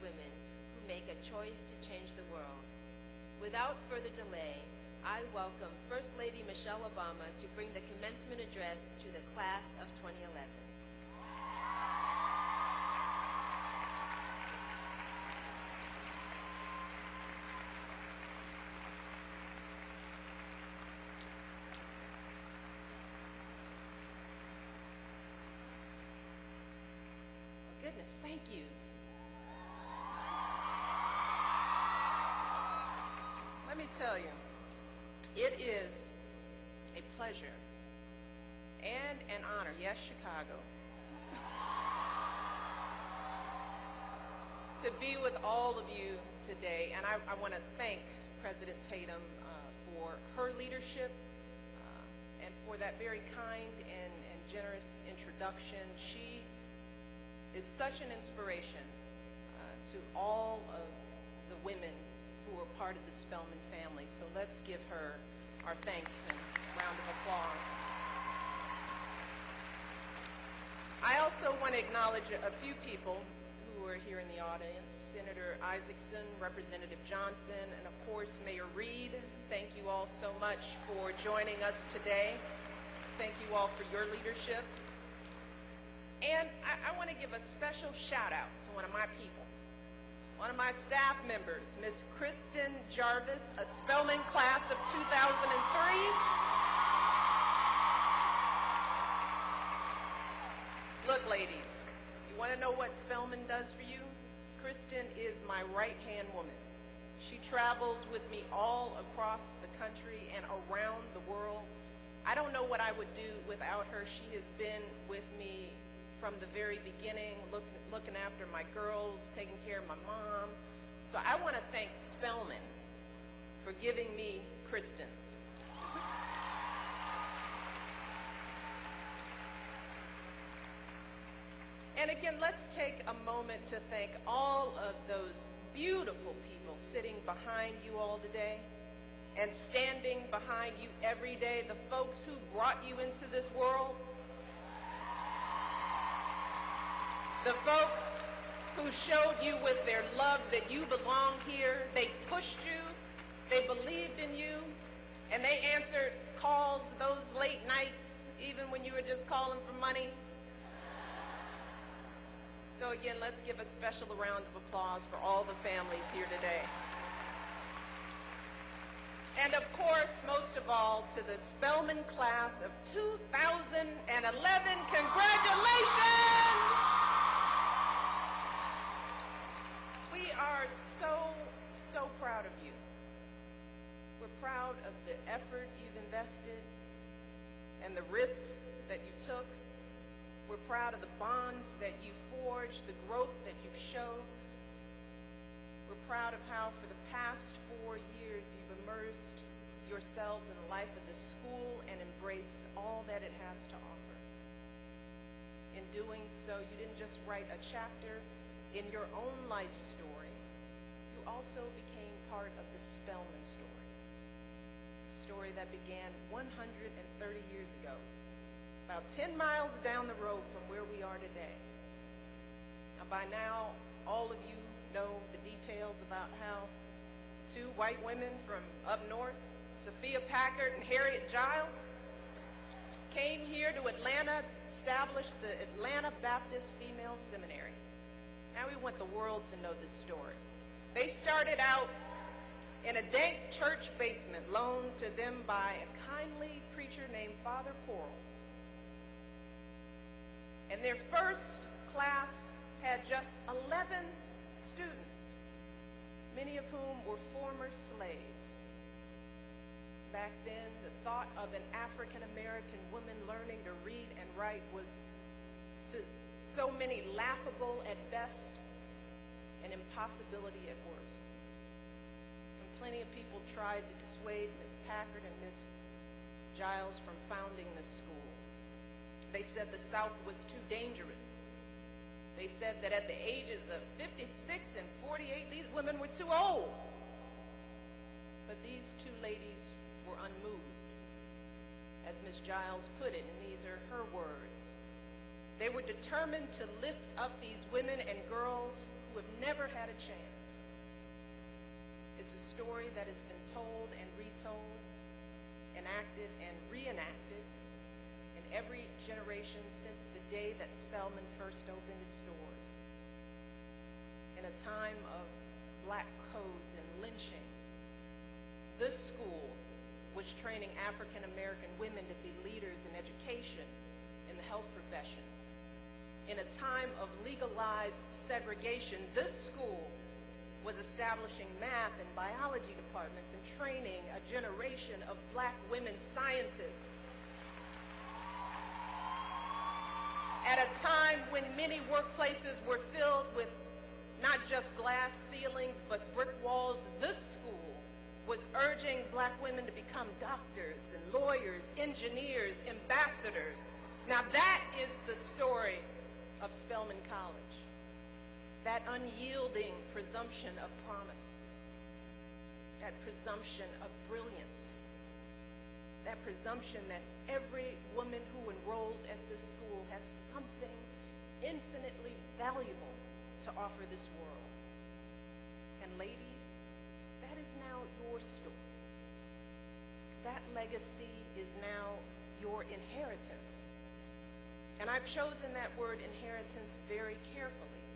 women who make a choice to change the world. Without further delay, I welcome First Lady Michelle Obama to bring the commencement address to the class of 2011. Goodness, thank you. Let me tell you, it is a pleasure and an honor, yes, Chicago, to be with all of you today. And I want to thank President Tatum for her leadership and for that very kind and generous introduction. She is such an inspiration to all of the women who are part of the Spelman family. So let's give her our thanks and a round of applause. I also want to acknowledge a few people who are here in the audience. Senator Isaacson, Representative Johnson, and of course Mayor Reed. Thank you all so much for joining us today. Thank you all for your leadership. And I want to give a special shout out to one of my people, one of my staff members, Ms. Kristen Jarvis, a Spelman class of 2003. Look, ladies, you want to know what Spelman does for you? Kristen is my right-hand woman. She travels with me all across the country and around the world. I don't know what I would do without her. She has been with me from the very beginning, looking after my girls, taking care of my mom. So I want to thank Spelman for giving me Kristen. And again, let's take a moment to thank all of those beautiful people sitting behind you all today and standing behind you every day, the folks who brought you into this world, the folks who showed you with their love that you belong here. They pushed you, they believed in you, and they answered calls those late nights, even when you were just calling for money. So again, let's give a special round of applause for all the families here today. And of course, most of all, to the Spelman class of 2011, congratulations! We are so proud of you. We're proud of the effort you've invested and the risks that you took. We're proud of the bonds that you forged, the growth that you've showed. We're proud of how for the past 4 years you've immersed yourselves in the life of the school and embraced all that it has to offer. In doing so, you didn't just write a chapter in your own life story, you also became part of the Spelman story. A story that began 130 years ago, about 10 miles down the road from where we are today. Now, by now, all of you know the details about how two white women from up north, Sophia Packard and Harriet Giles, came here to Atlanta to establish the Atlanta Baptist Female Seminary. Now we want the world to know this story. They started out in a dank church basement loaned to them by a kindly preacher named Father Quarles. And their first class had just 11 students, many of whom were former slaves. Back then, the thought of an African-American woman learning to read and write was to so many laughable at best and impossibility at worst. And plenty of people tried to dissuade Miss Packard and Miss Giles from founding the school. They said the South was too dangerous. They said that at the ages of 56 and 48, these women were too old. But these two ladies were unmoved. As Miss Giles put it, and these are her words, they were determined to lift up these women and girls who have never never had a chance. It's a story that has been told and retold, enacted and reenacted in every generation since the day that Spelman first opened its doors. In a time of black codes and lynching, this school was training African American women to be leaders in education, in the health professions. In a time of legalized segregation, this school was establishing math and biology departments and training a generation of black women scientists. At a time when many workplaces were filled with not just glass ceilings, but brick walls, this school was urging black women to become doctors and lawyers, engineers, ambassadors. Now that is the story of Spelman College. That unyielding presumption of promise, that presumption of brilliance, that presumption that every woman who enrolls at this school has something infinitely valuable to offer this world. And ladies, that is now your story. That legacy is now your inheritance. And I've chosen that word inheritance very carefully,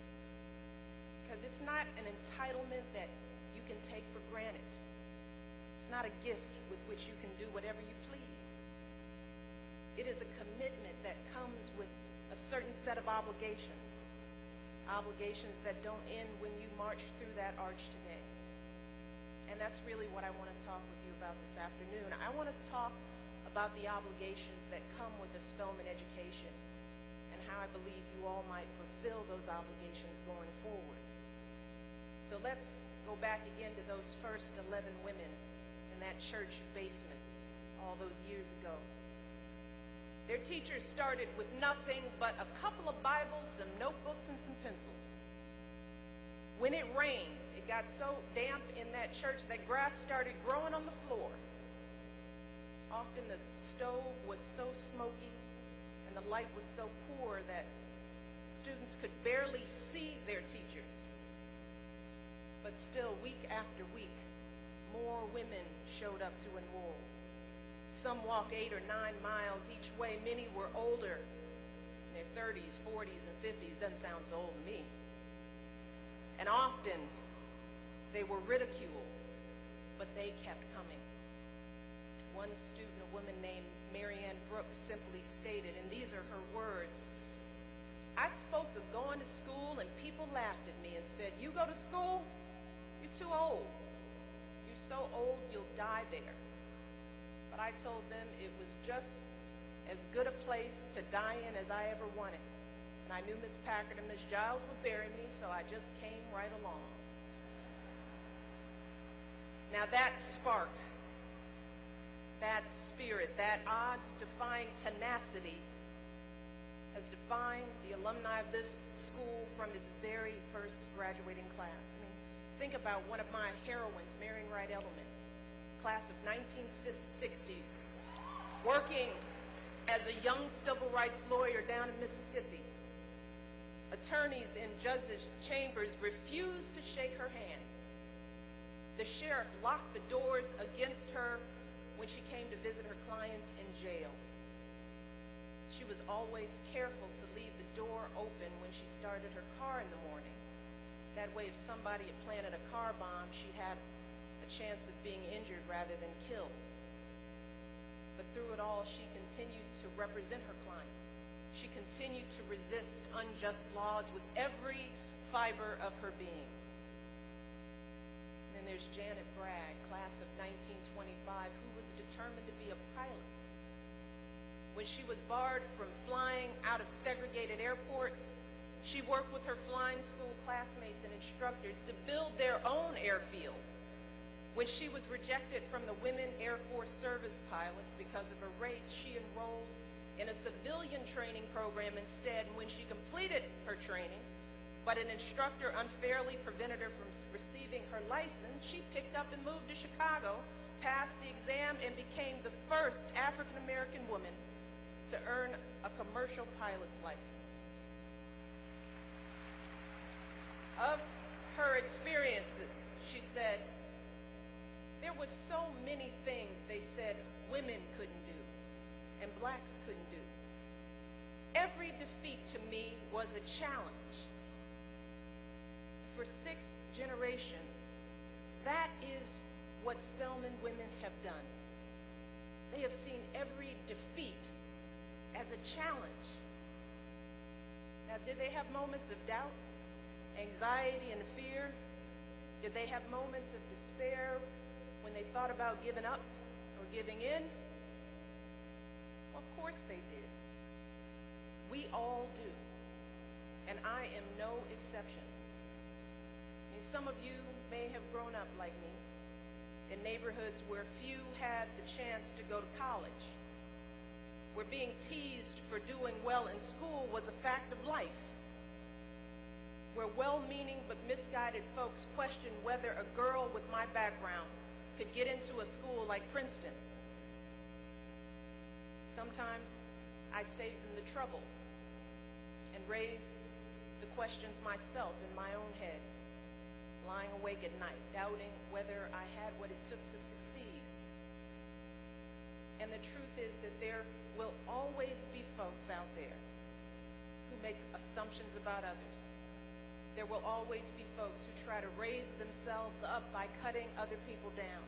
because it's not an entitlement that you can take for granted. It's not a gift with which you can do whatever you please. It is a commitment that comes with a certain set of obligations, obligations that don't end when you march through that arch today. And that's really what I want to talk with you about this afternoon. I want to talk about the obligations that come with a Spelman education and how I believe you all might fulfill those obligations going forward. So let's go back again to those first 11 women in that church basement all those years ago. Their teachers started with nothing but a couple of Bibles, some notebooks, and some pencils. When it rained, it got so damp in that church that grass started growing on the floor. Often the stove was so smoky and the light was so poor that students could barely see their teachers. But still, week after week, more women showed up to enroll. Some walked 8 or 9 miles each way. Many were older, in their 30s, 40s, and 50s. Doesn't sound so old to me. And often, they were ridiculed, but they kept coming. One student, a woman named Marianne Brooks, simply stated, and these are her words, "I spoke of going to school and people laughed at me and said, 'You go to school? You're too old. You're so old you'll die there.' But I told them it was just as good a place to die in as I ever wanted. And I knew Miss Packard and Miss Giles would bury me, so I just came right along." Now that spark, that spirit, that odds-defying tenacity has defined the alumni of this school from its very first graduating class. I mean, think about one of my heroines, Marion Wright Edelman, class of 1960, working as a young civil rights lawyer down in Mississippi. Attorneys in judges' chambers refused to shake her hand. The sheriff locked the doors against her when she came to visit her clients in jail. She was always careful to leave the door open when she started her car in the morning. That way, if somebody had planted a car bomb, she had a chance of being injured rather than killed. But through it all, she continued to represent her clients. She continued to resist unjust laws with every fiber of her being. And then there's Janet Bragg, class of 1925, who was determined to be a pilot. When she was barred from flying out of segregated airports, she worked with her flying school classmates and instructors to build their own airfield. When she was rejected from the Women Air Force Service pilots because of her race, she enrolled in a civilian training program instead. And when she completed her training, but an instructor unfairly prevented her from receiving her license, she picked up and moved to Chicago, passed the exam, and became the first African-American woman to earn a commercial pilot's license. Of her experiences, she said, there were so many things they said women couldn't do and blacks couldn't do. Every defeat to me was a challenge. For 6 generations, that is what Spelman women have done. They have seen every defeat as a challenge. Now, did they have moments of doubt, anxiety, and fear? Did they have moments of despair when they thought about giving up or giving in? Of course they did. We all do. And I am no exception. I mean, some of you may have grown up like me in neighborhoods where few had the chance to go to college, where being teased for doing well in school was a fact of life, where well-meaning but misguided folks questioned whether a girl with my background could get into a school like Princeton. Sometimes I'd save them the trouble and raise the questions myself in my own head, lying awake at night, doubting whether I had what it took to succeed. And the truth is that there will always be folks out there who make assumptions about others. There will always be folks who try to raise themselves up by cutting other people down.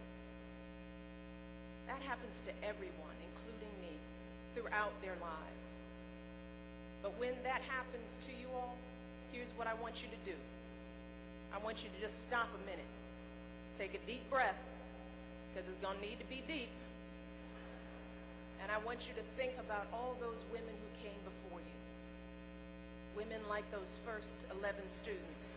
That happens to everyone, including me, throughout their lives. But when that happens to you all, here's what I want you to do. I want you to just stop a minute. Take a deep breath, because it's going to need to be deep. And I want you to think about all those women who came before you. Women like those first 11 students.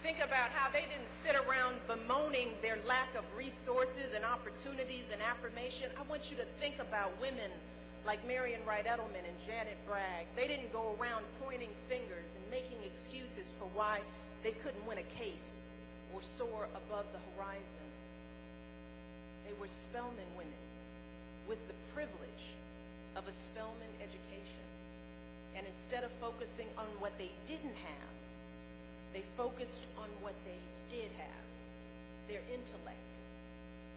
Think about how they didn't sit around bemoaning their lack of resources and opportunities and affirmation. I want you to think about women like Marion Wright Edelman and Janet Bragg. They didn't go around pointing fingers and making excuses for why they couldn't win a case or soar above the horizon. They were Spelman women with the privilege of a Spelman education. And instead of focusing on what they didn't have, they focused on what they did have: their intellect,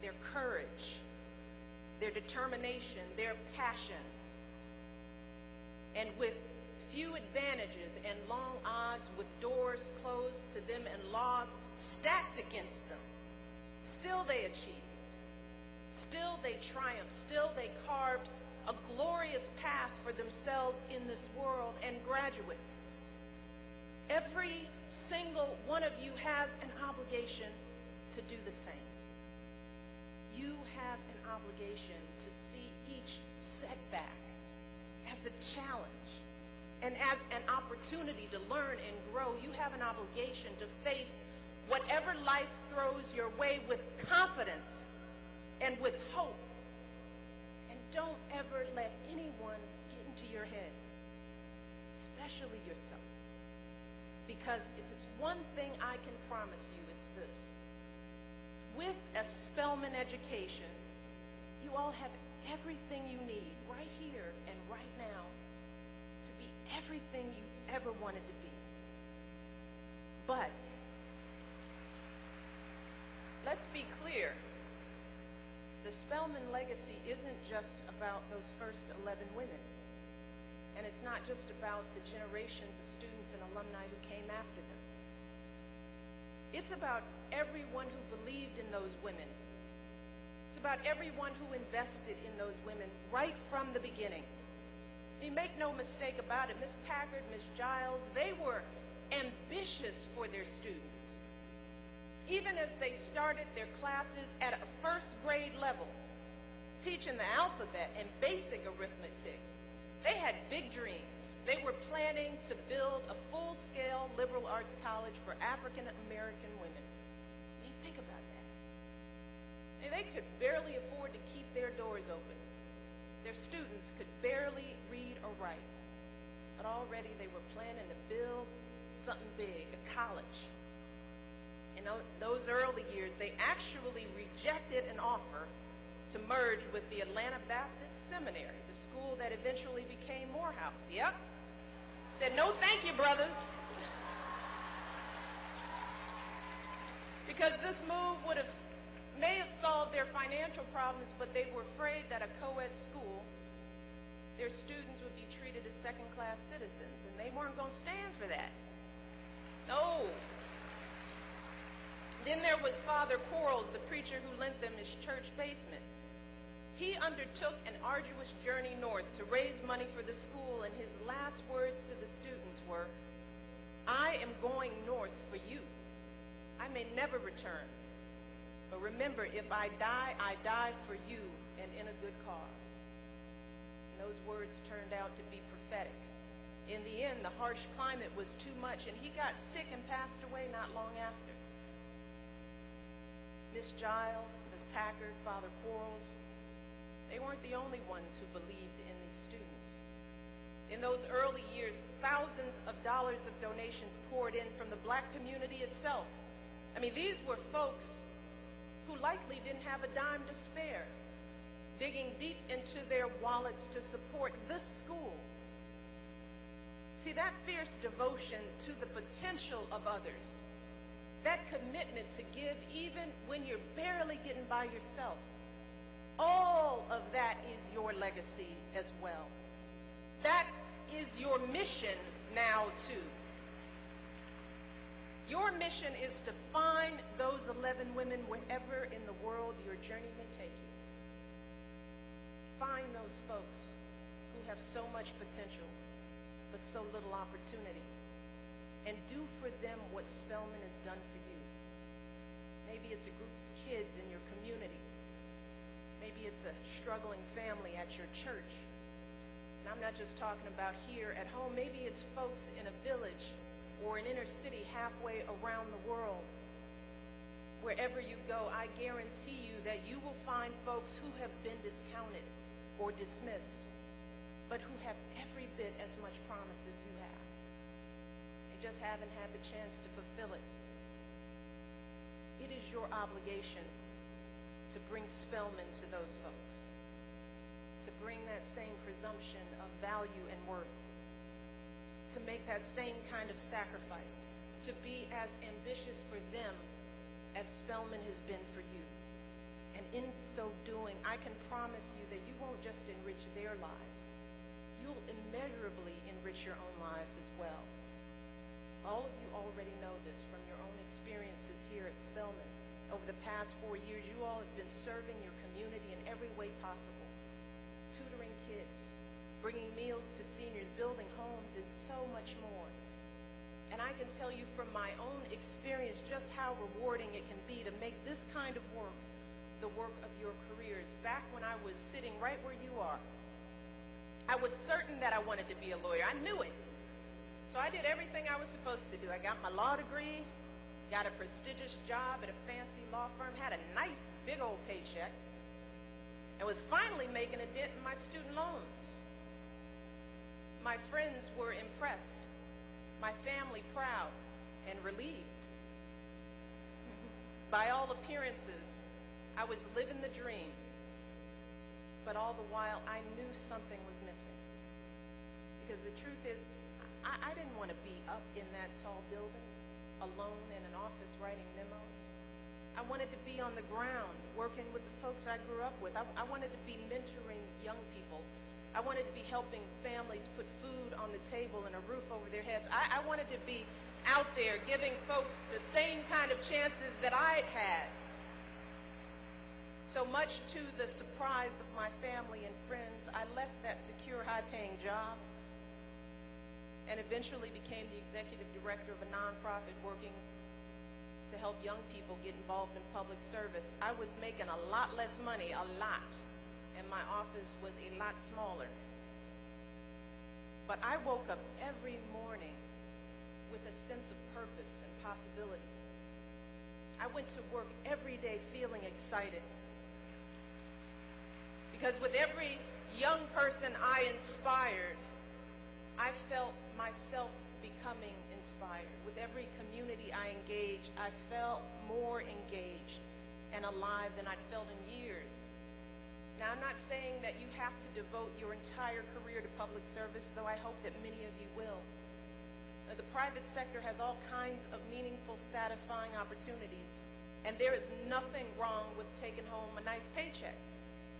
their courage, their determination, their passion. And with few advantages and long odds, with doors closed to them and laws stacked against them, still they achieved. Still they triumphed. Still they carved a glorious path for themselves in this world. And graduates, every single one of you has an obligation to do the same. You have an obligation to see each setback as a challenge and as an opportunity to learn and grow. You have an obligation to face whatever life throws your way with confidence and with hope. And don't ever let anyone get into your head, especially yourself. Because if it's one thing I can promise you, it's this. With a Spelman education, you all have everything you need right here and right now to be everything you ever wanted to be. But let's be clear. The Spelman legacy isn't just about those first 11 women. And it's not just about the generations of students and alumni who came after them. It's about everyone who believed in those women. It's about everyone who invested in those women right from the beginning. I mean, make no mistake about it, Ms. Packard, Ms. Giles, they were ambitious for their students. Even as they started their classes at a first grade level, teaching the alphabet and basic arithmetic, they had big dreams. They were planning to build a full-scale liberal arts college for African-American women. I mean, think about that. And they could barely afford to keep their doors open. Their students could barely read or write. But already they were planning to build something big, a college. In those early years, they actually rejected an offer to merge with the Atlanta Baptist Seminary, the school that eventually became Morehouse. Yep. Said, no thank you, brothers. Because this move may have solved their financial problems, but they were afraid that a co-ed school, their students would be treated as second-class citizens, and they weren't going to stand for that. No. Then there was Father Quarles, the preacher who lent them his church basement. He undertook an arduous journey north to raise money for the school, and his last words to the students were, "I am going north for you. I may never return. But remember, if I die for you and in a good cause." And those words turned out to be prophetic. In the end, the harsh climate was too much, and he got sick and passed away not long after. Miss Giles, Miss Packard, Father Quarles, they weren't the only ones who believed in these students. In those early years, thousands of dollars of donations poured in from the black community itself. I mean, these were folks who likely didn't have a dime to spare, digging deep into their wallets to support this school. See, that fierce devotion to the potential of others, that commitment to give even when you're barely getting by yourself, all of that is your legacy as well. That is your mission now, too. Your mission is to find those 11 women wherever in the world your journey may take you. Find those folks who have so much potential, but so little opportunity. And do for them what Spelman has done for you. Maybe it's a group of kids in your community. Maybe it's a struggling family at your church. And I'm not just talking about here at home. Maybe it's folks in a village or an inner city halfway around the world. Wherever you go, I guarantee you that you will find folks who have been discounted or dismissed, but who have every bit as much promise as you have. They just haven't had the chance to fulfill it. It is your obligation to bring Spelman to those folks, to bring that same presumption of value and worth, to make that same kind of sacrifice, to be as ambitious for them as Spelman has been for you. And in so doing, I can promise you that you won't just enrich their lives, you'll immeasurably enrich your own lives as well. All of you already know this from your own experiences here at Spelman. Over the past 4 years, you all have been serving your community in every way possible, tutoring kids, bringing meals to seniors, building homes, and so much more. And I can tell you from my own experience just how rewarding it can be to make this kind of work the work of your careers. Back when I was sitting right where you are, I was certain that I wanted to be a lawyer. I knew it. So I did everything I was supposed to do. I got my law degree, got a prestigious job at a fancy law firm, had a nice big old paycheck, and was finally making a dent in my student loans. My friends were impressed, my family proud and relieved. By all appearances, I was living the dream, but all the while I knew something was missing. Because the truth is, I didn't want to be up in that tall building, alone in an office writing memos. I wanted to be on the ground, working with the folks I grew up with. I wanted to be mentoring young people. I wanted to be helping families put food on the table and a roof over their heads. I wanted to be out there giving folks the same kind of chances that I'd had. So much to the surprise of my family and friends, I left that secure, high-paying job and eventually became the executive director of a nonprofit working to help young people get involved in public service. I was making a lot less money, a lot, and my office was a lot smaller. But I woke up every morning with a sense of purpose and possibility. I went to work every day feeling excited. Because with every young person I inspired, I felt myself becoming inspired. With every community I engaged, I felt more engaged and alive than I'd felt in years. Now, I'm not saying that you have to devote your entire career to public service, though I hope that many of you will. The private sector has all kinds of meaningful, satisfying opportunities, and there is nothing wrong with taking home a nice paycheck.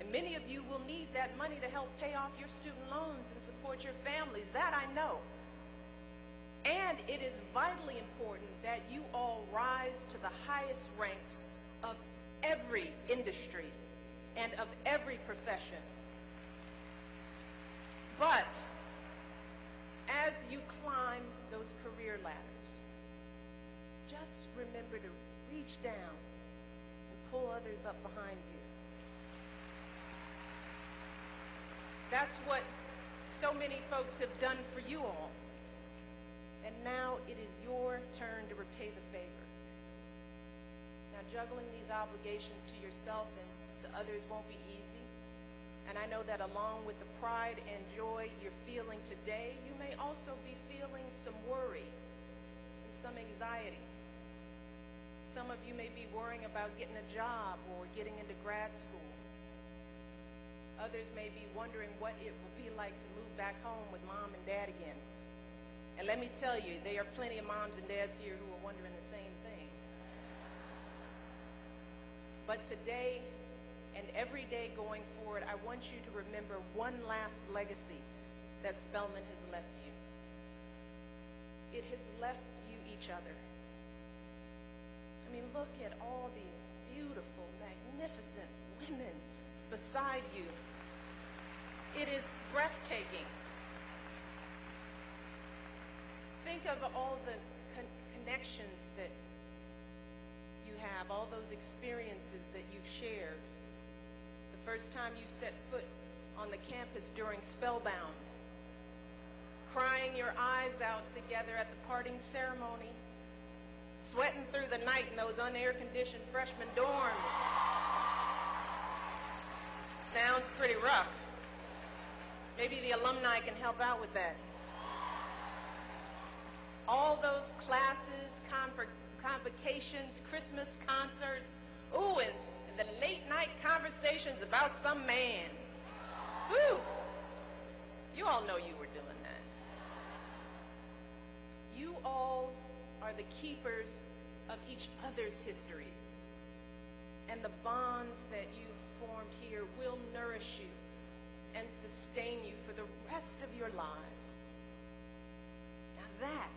And many of you will need that money to help pay off your student loans and support your families. That I know. And it is vitally important that you all rise to the highest ranks of every industry and of every profession. But as you climb those career ladders, just remember to reach down and pull others up behind you. That's what so many folks have done for you all. And now it is your turn to repay the favor. Now, juggling these obligations to yourself and to others won't be easy. And I know that along with the pride and joy you're feeling today, you may also be feeling some worry and some anxiety. Some of you may be worrying about getting a job or getting into grad school. Others may be wondering what it will be like to move back home with mom and dad again. And let me tell you, there are plenty of moms and dads here who are wondering the same thing. But today and every day going forward, I want you to remember one last legacy that Spelman has left you. It has left you each other. I mean, look at all these beautiful, magnificent women beside you. It is breathtaking. Think of all the connections that you have, all those experiences that you've shared. The first time you set foot on the campus during Spellbound, crying your eyes out together at the parting ceremony, sweating through the night in those unair-conditioned freshman dorms. Sounds pretty rough. Maybe the alumni can help out with that. All those classes, convocations, Christmas concerts, ooh, and the late night conversations about some man. Whew. You all know you were doing that. You all are the keepers of each other's histories. And the bonds that you've formed here will nourish you and sustain you for the rest of your lives. Now that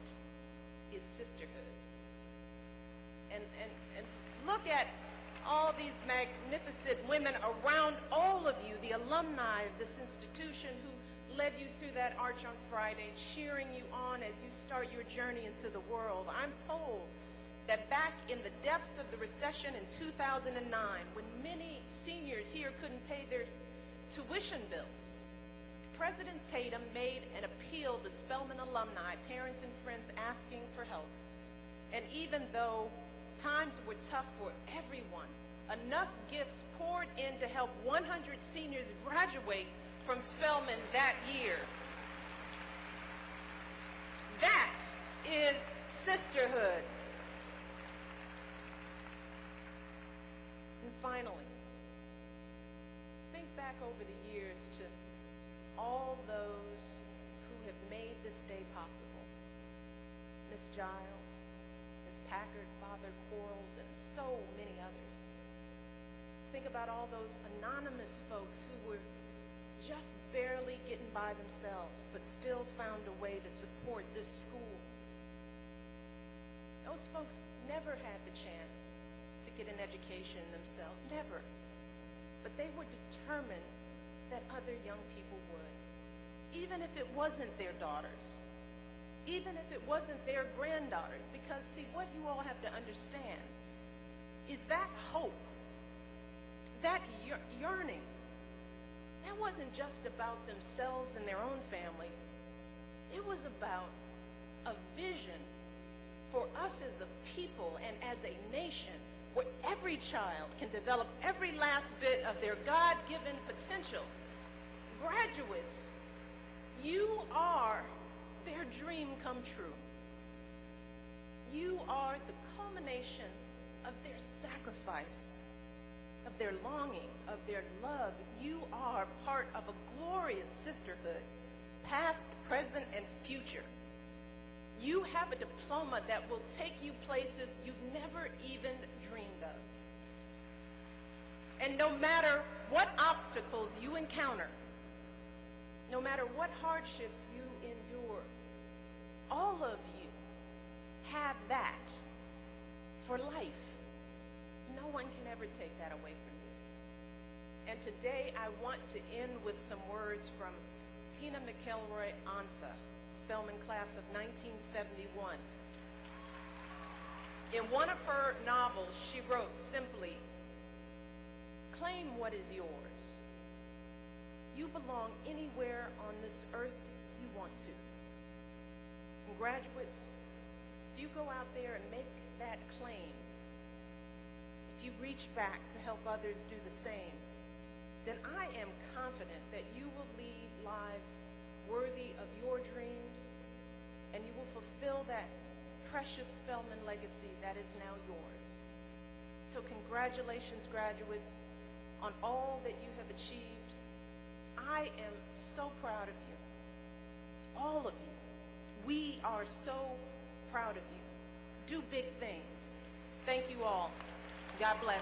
is sisterhood. And look at all these magnificent women around all of you, the alumni of this institution who led you through that arch on Friday, cheering you on as you start your journey into the world. I'm told that back in the depths of the recession in 2009, when many seniors here couldn't pay their tuition bills, President Tatum made an appeal to Spelman alumni, parents and friends asking for help. And even though times were tough for everyone, enough gifts poured in to help 100 seniors graduate from Spelman that year. That is sisterhood. And finally, think back over the years to all those who have made this day possible. Miss Giles, Miss Packard, Father Quarles, and so many others. Think about all those anonymous folks who were just barely getting by themselves, but still found a way to support this school. Those folks never had the chance to get an education themselves, never. But they were determined that other young people would, even if it wasn't their daughters, even if it wasn't their granddaughters, because see, what you all have to understand is that hope, that yearning, that wasn't just about themselves and their own families. It was about a vision for us as a people and as a nation where every child can develop every last bit of their God-given potential. Graduates, you are their dream come true. You are the culmination of their sacrifice, of their longing, of their love. You are part of a glorious sisterhood, past, present, and future. You have a diploma that will take you places you've never even dreamed of. And no matter what obstacles you encounter, no matter what hardships you endure, all of you have that for life. No one can ever take that away from you. And today I want to end with some words from Tina McElroy Ansa, Spelman class of 1971. In one of her novels, she wrote simply, "Claim what is yours. You belong anywhere on this earth you want to." And graduates, if you go out there and make that claim, if you reach back to help others do the same, then I am confident that you will lead lives worthy of your dreams, and you will fulfill that precious Spelman legacy that is now yours. So congratulations, graduates, on all that you have achieved. I am so proud of you, all of you. We are so proud of you. Do big things. Thank you all. God bless.